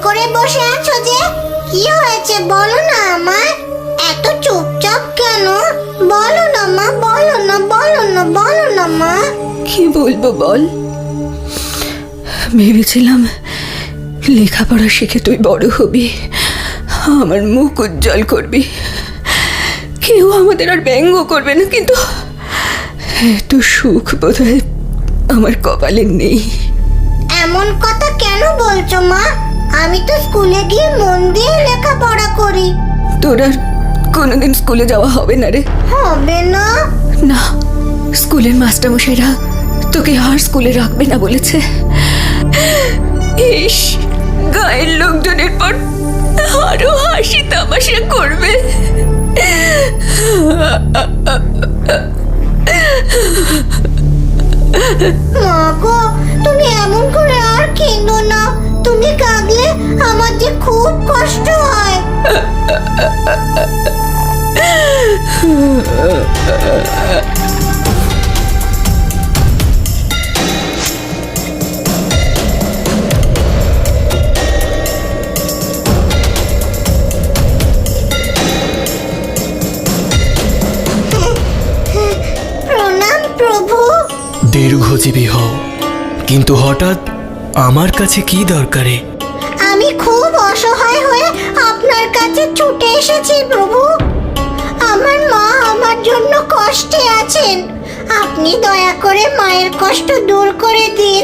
করে বসে আছো যে? কি হয়েছে বলো না আমায়, এত চুপচাপ কেন? বলো না মা, বলো না, বলো না, বলো না মা। কি বলবো বল, ভেবেছিলাম লেখাপড়া শিখে তুই বড় হবি, আমার মুখ উজ্জ্বল করবি, কেউ আমাদের আর ব্যঙ্গ করবে না, কিন্তু এত সুখ বোধহয় আমার কপালে নেই। এমন কথা কেন বলছো মা? আমি তো স্কুলে গিয়ে মন দিয়ে লেখাপড়া করি। তোর আর কোনোদিন স্কুলে যাওয়া হবে না রে। হবে না? না, স্কুলের মাস্টারমশাইরা তোকে আর স্কুলে রাখবে না বলেছে। ইস, গায়ের লোকজনের পর আরো হাসি তামাশা করবে। মা গো, তুমি এমন করে আর কেঁদো না। তুমি কাঁদলে আমার যে খুব কষ্ট হয়। প্রণাম প্রভু। দীর্ঘজীবী হও, কিন্তু হঠাৎ আমার কাছে কি দরকারে? আমি খুব অসহায় হয়ে আপনার কাছে ছুটে এসেছি প্রভু। আমার মা আমার জন্য কষ্টে আছেন। আপনি দয়া করে মায়ের কষ্ট দূর করে দিন।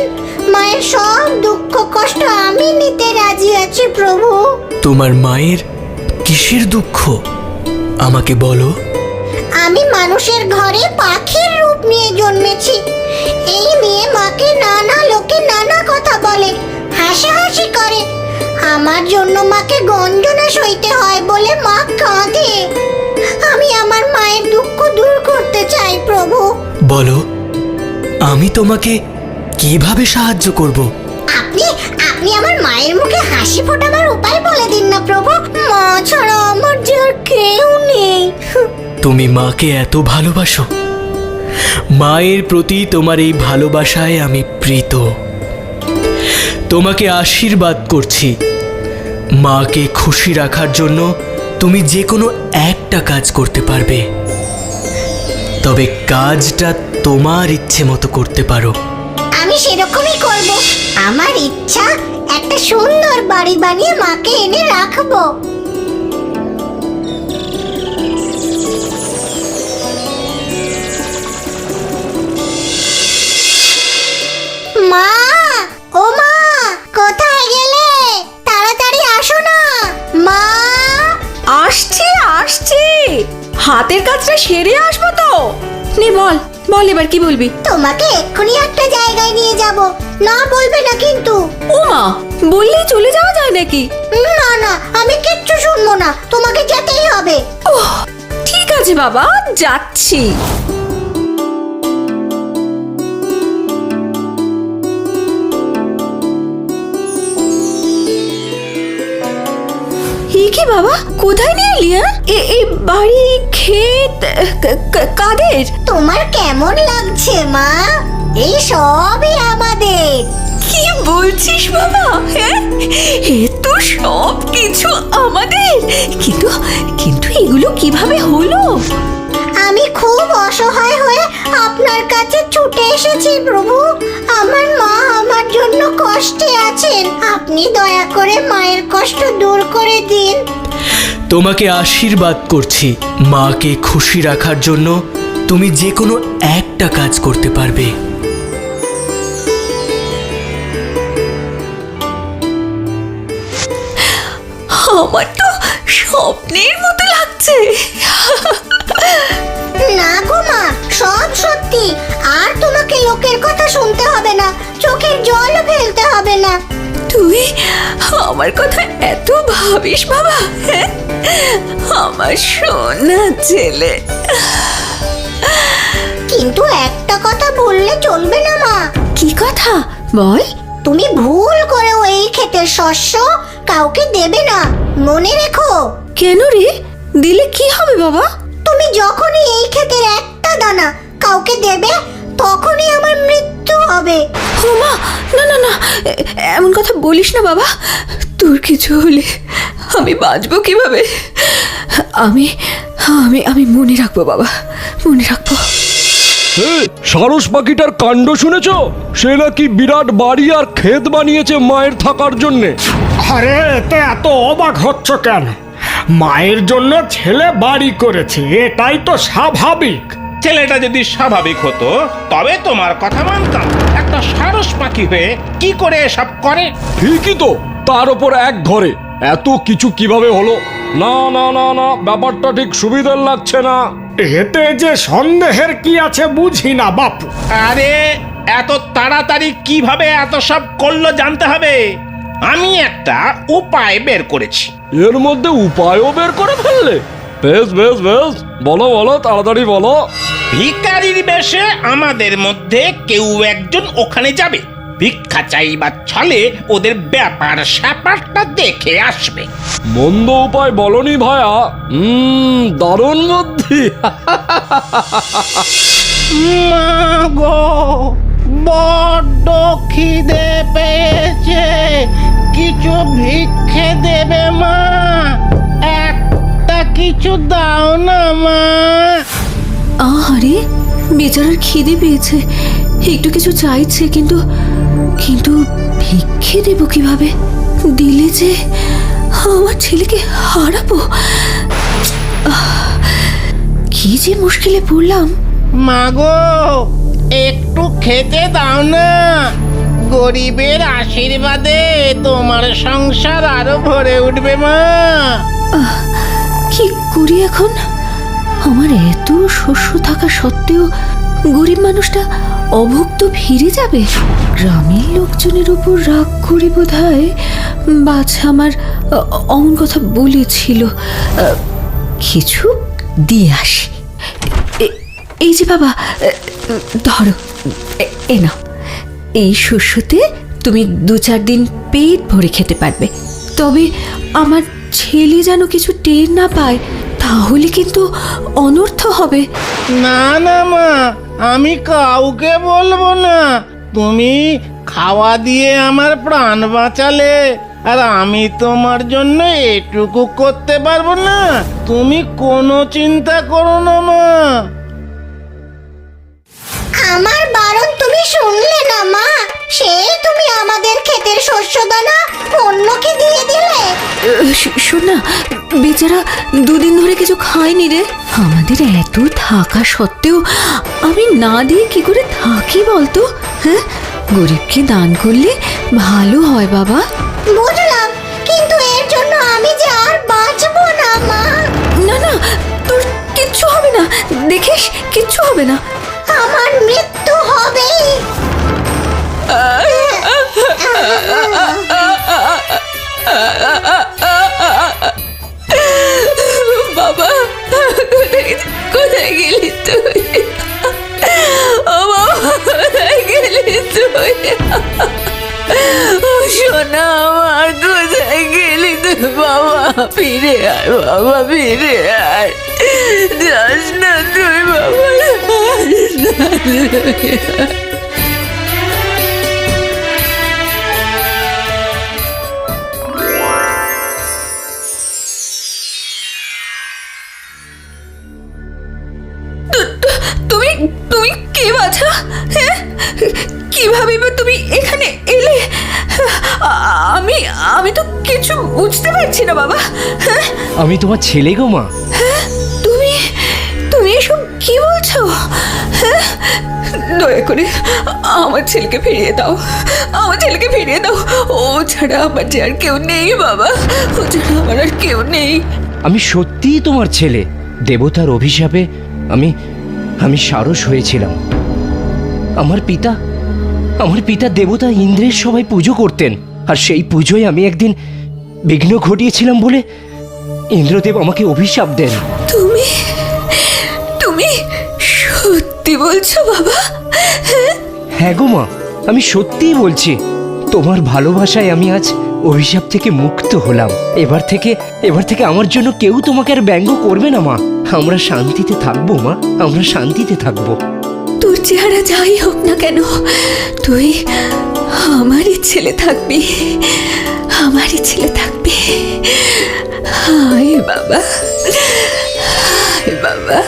মায়ের সব দুঃখ কষ্ট আমি নিতে রাজি আছি প্রভু। তোমার মায়ের কিসের দুঃখ আমাকে বলো। আমি মানুষের ঘরে পাখির রূপ নিয়ে জন্মেছি। এই নিয়ে মাকে নানা লোকে নানা কথা বলে, হাসাহাসি করে। আমার জন্য মাকে গঞ্জনা সইতে হয় বলে মা কাঁদে। আমি আমার মায়ের দুঃখ দূর করতে চাই প্রভু। বলো, আমি তোমাকে কিভাবে সাহায্য করব? আপনি আপনি আমার মায়ের মুখে হাসি ফোটাবার উপায় বলে দিন না প্রভু। মা ছাড়া আমার যে আর কেউ নেই। তুমি মাকে এত ভালোবাসো, মায়ের প্রতি তোমার এই ভালোবাসায় আমি প্রীত। তোমাকে আশীর্বাদ করছি, মাকে খুশি রাখার জন্য তুমি যে কোনো একটা কাজ করতে পারবে, তবে কাজটা তোমার ইচ্ছে মতো করতে পারো। আমি সেরকমই করব। আমার ইচ্ছা একটা সুন্দর বাড়ি বানিয়ে মাকে এনে রাখবো। মা, ও মা, কোথায় গেলে? তাড়াতাড়ি আসো না মা। আসছি আসছি, হাতের কাজটা সেরে আসবো তো। নে বল বল, এবার কি বলবি? তোমাকে এক্ষুনি একটা জায়গায় নিয়ে যাব, না বলবে না কিন্তু। ও মা, বললেই চলে যাওয়া যায় নাকি? না না, আমি কিচ্ছু শুনবো না, তোমাকে যেতেই হবে। ওহ, ঠিক আছে বাবা, যাচ্ছি। কি বাবা, কোথায় নিয়ে এলি? এই বাড়ি, ক্ষেত, কাদের? তোমার কেমন লাগছে মা? এই সবই আমাদের। কি বলছিস বাবা? হ্যাঁ, এ তো সব কিছু আমাদের, কিন্তু কিন্তু এগুলো কিভাবে হলো? আমি খুব অসহায় হয়ে আপনার কাছে ছুটে এসেছি প্রভু। আমার মা আমার জন্য কষ্টে আছেন। আপনি দয়া করে মায়ের কষ্ট দূর করে দিন। তোমাকে আশীর্বাদ করছি, মাকে খুশি রাখার জন্য তুমি যে কোনো একটা কাজ করতে পারবে। আমার তো স্বপ্নের মতো লাগছে। না গো মা, সব সত্যি। আর তোমাকে লোকের কথা শুনতে হবে না, চোখের জলও ফেলতে হবে না। তুই আমার কথা এত ভাবিস বাবা? হ্যাঁ, আমার সোনা ছেলে। কিন্তু একটা কথা বললে চলবে না মা। কি কথা বল? তুমি ভুল করেও এই ক্ষেতের শস্য কাউকে দেবে না, মনে রেখো। কেন রে? দিলে কি হবে বাবা? তুমি যখনই এই ক্ষেতের একটা দানা কাউকে দেবে, তখনই আমার মৃত্যু মৃত্যু হবে। ও মা, না না না, এমন কথা বলিস না বাবা। তোর কিছু হলে আমি বাঁচবো কিভাবে? আমি আমি আমি মনে রাখবো বাবা, মনে রাখবো। সারস পাখিটার কাণ্ড শুনেছ? সে নাকি বিরাট বাড়ি আর ক্ষেত বানিয়েছে মায়ের থাকার জন্যে। আরে এতে এত অবাক হচ্ছ কেন? মায়ের জন্য ছেলে বাড়ি করেছে, এটাই তো স্বাভাবিক। ছেলেটা যদি স্বাভাবিক হতো তবে তোমার কথা মানতাম। একটা সারস পাখি হয়ে কি করে এসব করে? ঠিকই তো, তার ওপর এক ঘরে এত কিছু কিভাবে হলো? না না না না, ব্যাপারটা ঠিক সুবিধার লাগছে না। এতে যে সন্দেহের কি আছে বুঝি না বাপু। আরে এত তাড়াতাড়ি কিভাবে এত সব করলো জানতে হবে। আমি একটা উপায় বের করেছি। এর মধ্যে উপায়ও বের করে ফেললে? বেশ বেশ বেশ, বলো বলো, তাড়াতাড়ি বলো। ভিখারির বেশে আমাদের মধ্যে কেউ একজন ওখানে যাবে, ভিক্ষা চাইবার ছলে ওদের ব্যাপার স্যাপারটা দেখে আসবে। মন্দ উপায় বলনি ভায়া, দারুণ বুদ্ধি। গো, বড্ড খিদে পেয়েছে, কিছু ভিক্ষে দেবে মা? একটা কিছু দাও না মা। আরে বেচারার খিদে পেয়েছে, একটু কিছু চাইছে, কিন্তু কিন্তু ভিক্ষে দেব কিভাবে? দিলে যে আমার ছেলেকে হারাবো। কি যে মুশকিলে পড়লাম। মাগো, একটু খেতে দাও না। গরিবের আশীর্বাদে তোমার সংসার আরো ভরে উঠবে মা। কি করি এখন? আমার এত শস্য থাকা সত্ত্বেও গরিব মানুষটা অভুক্ত ফিরে যাবে। গ্রামের লোকজনের উপর রাগ করি বোধহয় বাছা আমার অমন কথা বলেছিল। কিছু দিয়ে আসি। এই যে বাবা, ধরো, এ নাও। এই শস্যতে তুমি 2-4 দিন পেট ভরে খেতে পারবে। তবে আমার ছেলে যেন কিছু টের না পায়, তাহলে কিন্তু অনর্থ হবে। না না মা, আমি কাউকে বলবো না। তুমি খাওয়া দিয়ে আমার প্রাণ বাঁচালে, আর আমি তোমার জন্য এটুকু করতে পারবো না? তুমি কোনো চিন্তা করো না মা। আমার বারণ তুমি শুনলে না মা? সেই তুমি আমাদের ক্ষেতের শস্য দানা অন্যকে দিয়ে দিলে। শোন না, বেচারা 2 দিন ধরে কিছু খায়নি রে। আমাদের এত থাকা সত্ত্বেও আমি না দিয়ে কি করে থাকি বলতো? হ্যাঁ, গরিবকে দান করলে ভালো হয় বাবা। বুঝলাম, কিন্তু এর জন্য আমি যে আর বাঁচবো না মা। না না, তোর কিচ্ছু হবে না, দেখিস কিচ্ছু হবে না। আমার মৃত্যু হবেই। বাবা, কোথায় গেলি তুই? ও বাবা, কোথায় গেলি তুই? ও সোনা আমার, কোথায় গেলি তুই? বাবা ফিরে আয়, বাবা ফিরে আয়। যাস না তুই বাবা, যাস না তুই। তুমি তুমি কে বাছা? হ্যাঁ, কিভাবে বা তুমি এখানে এলে? আমি আমি তো কিছু বুঝতে পারছি না বাবা। হ্যাঁ, আমি তোমার ছেলে গো মা। তুমি তুমি এসব কি বলছো? হ্যাঁ, দয়া করে আমার ছেলেকে ফিরিয়ে দাও, আমার ছেলেকে ফিরিয়ে দাও। ও ছাড়া আমার যে আর কেউ নেই বাবা, ও ছাড়া আমার আর কেউ নেই। আমি সত্যিই তোমার ছেলে। দেবতার অভিশাপে আমি আমি সারস হয়েছিলাম। আমার পিতা দেবতা ইন্দ্রের সবাই পুজো করতেন, আর সেই পুজোয় আমি একদিন বিঘ্ন ঘটিয়েছিলাম বলে ইন্দ্রদেব আমাকে অভিশাপ দেন। তুমি তুমি সত্যি বলছো বাবা? হ্যাঁ গো মা, আমি সত্যিই বলছি। তোমার ভালোবাসায় আমি আজ অভিশাপ থেকে মুক্ত হলাম। এবার থেকে আমার জন্য কেউ তোমাকে আর ব্যঙ্গ করবে না মা। আমরা শান্তিতে থাকবো মা, আমরা শান্তিতে থাকবো। তোর চেহারা যাই হোক না কেন, তুই আমারই ছেলে থাকবি, আমারই ছেলে থাকবি। হায় বাবা, হায় বাবা।